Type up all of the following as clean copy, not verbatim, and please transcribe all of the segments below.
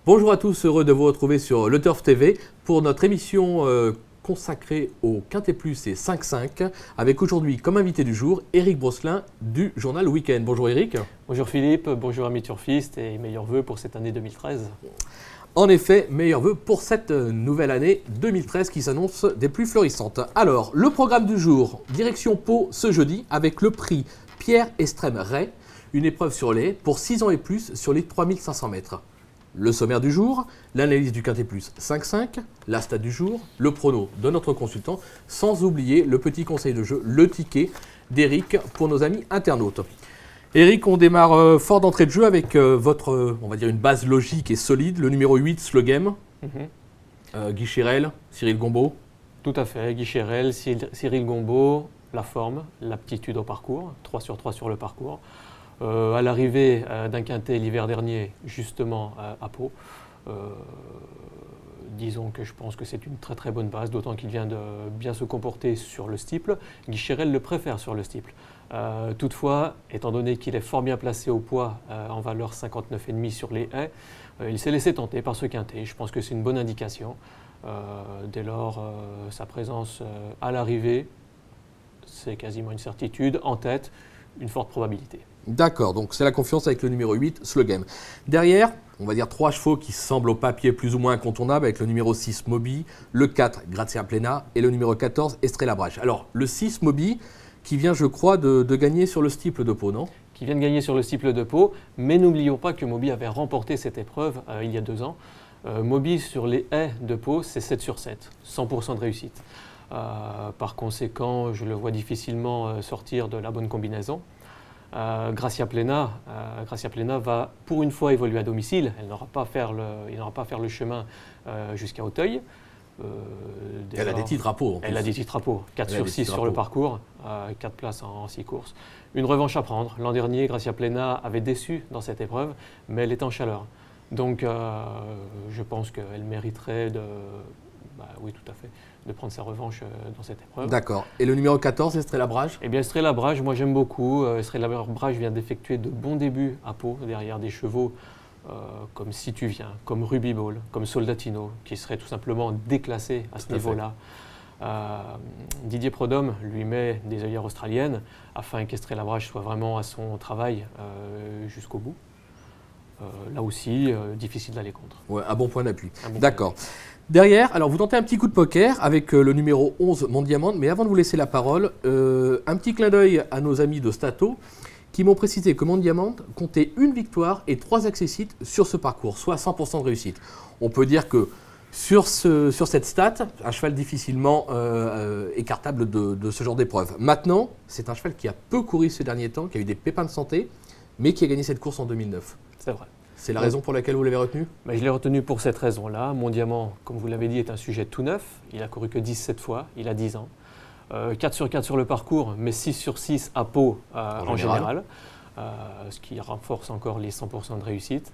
Bonjour à tous, heureux de vous retrouver sur Le Turf TV pour notre émission consacrée au Quintet Plus et 5-5 avec aujourd'hui comme invité du jour Éric Brosselin du journal Week-end. Bonjour Éric. Bonjour Philippe, bonjour amis turfistes et meilleurs vœux pour cette année 2013. En effet, meilleurs vœux pour cette nouvelle année 2013 qui s'annonce des plus florissantes. Alors, le programme du jour, direction Pau ce jeudi avec le prix Pierre Estrème Ray, une épreuve sur les pour 6 ans et plus sur les 3500 mètres. Le sommaire du jour, l'analyse du Quintet Plus 5-5, la stat du jour, le prono de notre consultant, sans oublier le petit conseil de jeu, le ticket d'Éric pour nos amis internautes. Éric, on démarre fort d'entrée de jeu avec votre, on va dire, une base logique et solide, le numéro 8, Slow-Game, Guy Chirel, Cyril Gombeau. Tout à fait, Guy Chirel, Cyril Gombeau, la forme, l'aptitude au parcours, 3 sur 3 sur le parcours. À l'arrivée d'un quintet l'hiver dernier, justement à Pau, disons que je pense que c'est une très très bonne base, d'autant qu'il vient de bien se comporter sur le steeple. Guy Chirel le préfère sur le steeple. Toutefois, étant donné qu'il est fort bien placé au poids en valeur 59,5 sur les haies, il s'est laissé tenter par ce quintet. Je pense que c'est une bonne indication. Dès lors, sa présence à l'arrivée, c'est quasiment une certitude. En tête, une forte probabilité. D'accord, donc c'est la confiance avec le numéro 8, Slow-Game. Derrière, on va dire 3 chevaux qui semblent au papier plus ou moins incontournables avec le numéro 6, Moby, le 4, Grazia Plena et le numéro 14, Estrella Brache. Alors, le 6, Moby, qui vient, je crois, de gagner sur le steeple de Pau, non? Qui vient de gagner sur le steeple de Pau, mais n'oublions pas que Moby avait remporté cette épreuve il y a 2 ans. Moby sur les haies de Pau, c'est 7 sur 7, 100% de réussite. Par conséquent, je le vois difficilement sortir de la bonne combinaison. Grazia Plena va pour une fois évoluer à domicile. Il n'aura pas à faire le chemin jusqu'à Auteuil. Elle a des titres à Pau. Elle a des titres à Pau. 4 sur 6 sur le parcours, 4 places en 6 courses. Une revanche à prendre. L'an dernier, Grazia Plena avait déçu dans cette épreuve, mais elle est en chaleur. Donc je pense qu'elle mériterait de... oui, tout à fait, de prendre sa revanche dans cette épreuve. D'accord. Et le numéro 14, Estrella Brache? Eh bien, Estrella Brache, moi j'aime beaucoup. Estrella Brache vient d'effectuer de bons débuts à Pau, derrière des chevaux comme Si Tu Viens, comme Ruby Ball, comme Soldatino, qui seraient tout simplement déclassés à ce niveau-là. Didier Prodhomme lui met des œillères australiennes afin qu'Estrella Brache soit vraiment à son travail jusqu'au bout. Là aussi, difficile d'aller contre. Ouais, un bon point d'appui. D'accord. Derrière, alors vous tentez un petit coup de poker avec le numéro 11, Mondiamande, mais avant de vous laisser la parole, un petit clin d'œil à nos amis de Stato qui m'ont précisé que Mondiamande comptait une victoire et 3 accessites sur ce parcours, soit 100% de réussite. On peut dire que sur cette stat, un cheval difficilement écartable de ce genre d'épreuve. Maintenant, c'est un cheval qui a peu couru ces derniers temps, qui a eu des pépins de santé, mais qui a gagné cette course en 2009. C'est vrai. C'est la raison pour laquelle vous l'avez retenu? Je l'ai retenu pour cette raison-là. Mondiamande, comme vous l'avez dit, est un sujet tout neuf. Il a couru que 17 fois, il a 10 ans. 4 sur 4 sur le parcours, mais 6 sur 6 à Pau en général. Ce qui renforce encore les 100% de réussite.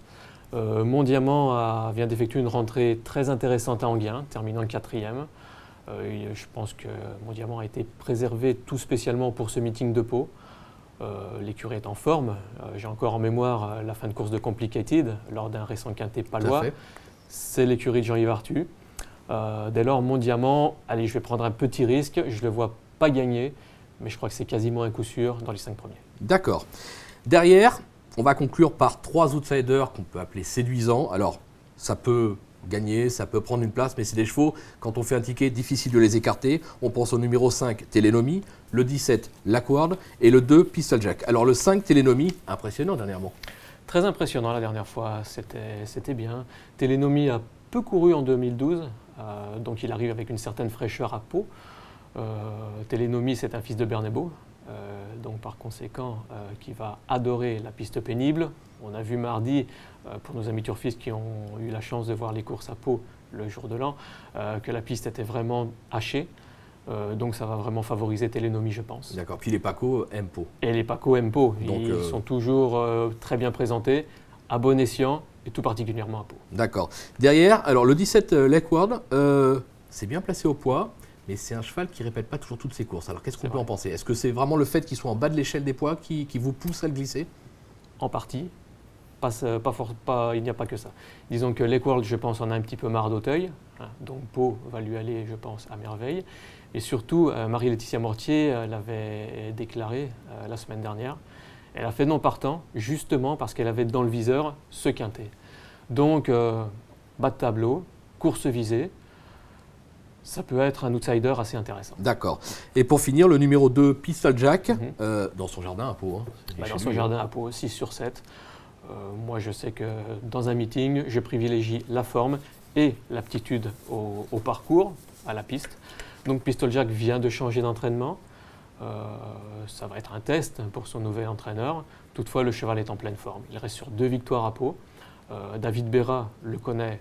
Mondiamande vient d'effectuer une rentrée très intéressante à Enghien, terminant le 4e. Je pense que Mondiamande a été préservé tout spécialement pour ce meeting de Pau. L'écurie est en forme. J'ai encore en mémoire la fin de course de Complicated lors d'un récent quintet palois. C'est l'écurie de Jean-Yves Arthu. Dès lors, Mondiamande, allez, je vais prendre un petit risque. Je ne le vois pas gagner, mais je crois que c'est quasiment un coup sûr dans les 5 premiers. D'accord. Derrière, on va conclure par 3 outsiders qu'on peut appeler séduisants. Alors, ça peut gagner, ça peut prendre une place, mais c'est des chevaux, quand on fait un ticket, difficile de les écarter. On pense au numéro 5, Telenomi, le 17, Lackward, et le 2, Pistol Jack. Alors le 5, Telenomi, impressionnant dernièrement. Très impressionnant la dernière fois, c'était bien. Telenomi a peu couru en 2012, donc il arrive avec une certaine fraîcheur à Pau. Telenomi, c'est un fils de Bernebo, donc par conséquent, qui va adorer la piste pénible. On a vu mardi, pour nos amis turfistes qui ont eu la chance de voir les courses à Pau le jour de l'an, que la piste était vraiment hachée. Donc ça va vraiment favoriser Telenomi, je pense. D'accord, puis les Paco aiment Pau. Et les Paco aiment Pau. Ils sont toujours très bien présentés, à bon escient, et tout particulièrement à Pau. D'accord. Derrière, alors le 17, Lackward, c'est bien placé au poids. Mais c'est un cheval qui ne répète pas toujours toutes ses courses. Alors qu'est-ce qu'on peut en penser? Est-ce que c'est vraiment le fait qu'il soit en bas de l'échelle des poids qui vous pousse à le glisser? En partie. il n'y a pas que ça. Disons que Lake World, je pense, en a un petit peu marre d'Auteuil, hein, donc Pau va lui aller, je pense, à merveille. Et surtout, Marie-Laetitia Mortier l'avait déclaré la semaine dernière. Elle a fait non partant, justement parce qu'elle avait dans le viseur ce quintet. Donc, bas de tableau, course visée, ça peut être un outsider assez intéressant. D'accord. Et pour finir, le numéro 2, Pistol Jack, dans son jardin à Pau. Hein, dans son jardin à Pau, 6 sur 7. Moi, je sais que dans un meeting, je privilégie la forme et l'aptitude au parcours, à la piste. Donc, Pistol Jack vient de changer d'entraînement. Ça va être un test pour son nouvel entraîneur. Toutefois, le cheval est en pleine forme. Il reste sur 2 victoires à Pau. David Berra le connaît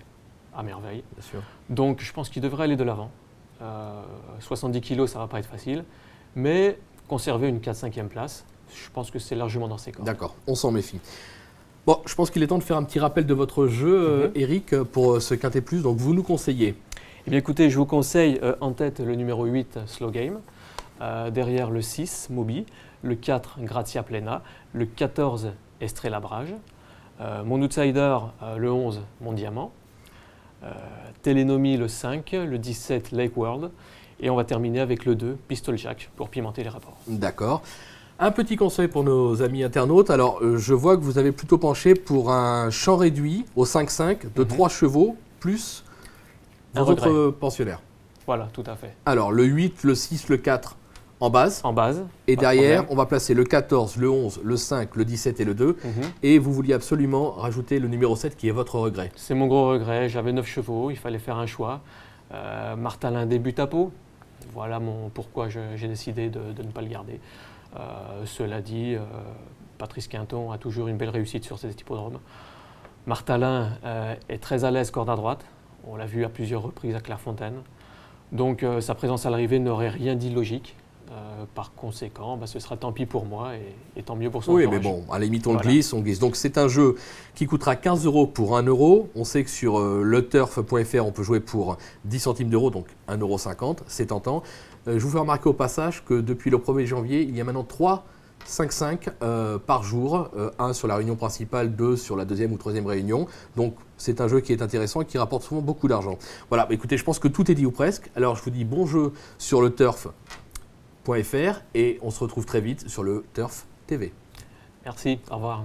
à merveille. Bien sûr. Donc, je pense qu'il devrait aller de l'avant. 70 kg, ça ne va pas être facile. Mais conserver une 4-5e place, je pense que c'est largement dans ses cordes. D'accord, on s'en méfie. Bon, je pense qu'il est temps de faire un petit rappel de votre jeu, Eric, pour ce Quintet Plus. Donc, vous nous conseillez? Eh bien, écoutez, je vous conseille en tête le numéro 8, Slow Game. Derrière le 6, Moby. Le 4, Grazia Plena. Le 14, Estrella Brage. Mon outsider, le 11, Mon Diamant. Telenomi, le 5. Le 17, Lake World. Et on va terminer avec le 2, Pistol Jack, pour pimenter les rapports. D'accord. Un petit conseil pour nos amis internautes. Alors, je vois que vous avez plutôt penché pour un champ réduit au 5-5 de 3 chevaux plus vos autres pensionnaires. Voilà, tout à fait. Alors, le 8, le 6, le 4 en base. En base. Et derrière, on va placer le 14, le 11, le 5, le 17 et le 2. Et vous vouliez absolument rajouter le numéro 7 qui est votre regret. C'est mon gros regret. J'avais 9 chevaux, il fallait faire un choix. Martalin débute à Pau. Voilà pourquoi j'ai décidé de ne pas le garder. Cela dit, Patrice Quinton a toujours une belle réussite sur cet hippodrome. Martalin est très à l'aise corde à droite. On l'a vu à plusieurs reprises à Clairefontaine. Donc sa présence à l'arrivée n'aurait rien d'illogique. Par conséquent, ce sera tant pis pour moi et tant mieux pour son entourage. Oui, mais bon, à la limite, on glisse, on glisse. Donc c'est un jeu qui coûtera 15 € pour 1 €. On sait que sur leturf.fr, on peut jouer pour 10 centimes d'euros, donc 1,50 €. C'est tentant. Je vous fais remarquer au passage que depuis le 1er janvier, il y a maintenant 3 5-5 par jour. 1 sur la réunion principale, 2 sur la deuxième ou troisième réunion. Donc c'est un jeu qui est intéressant et qui rapporte souvent beaucoup d'argent. Voilà, écoutez, je pense que tout est dit ou presque. Alors je vous dis bon jeu sur le turf.fr et on se retrouve très vite sur le Turf TV. Merci, au revoir.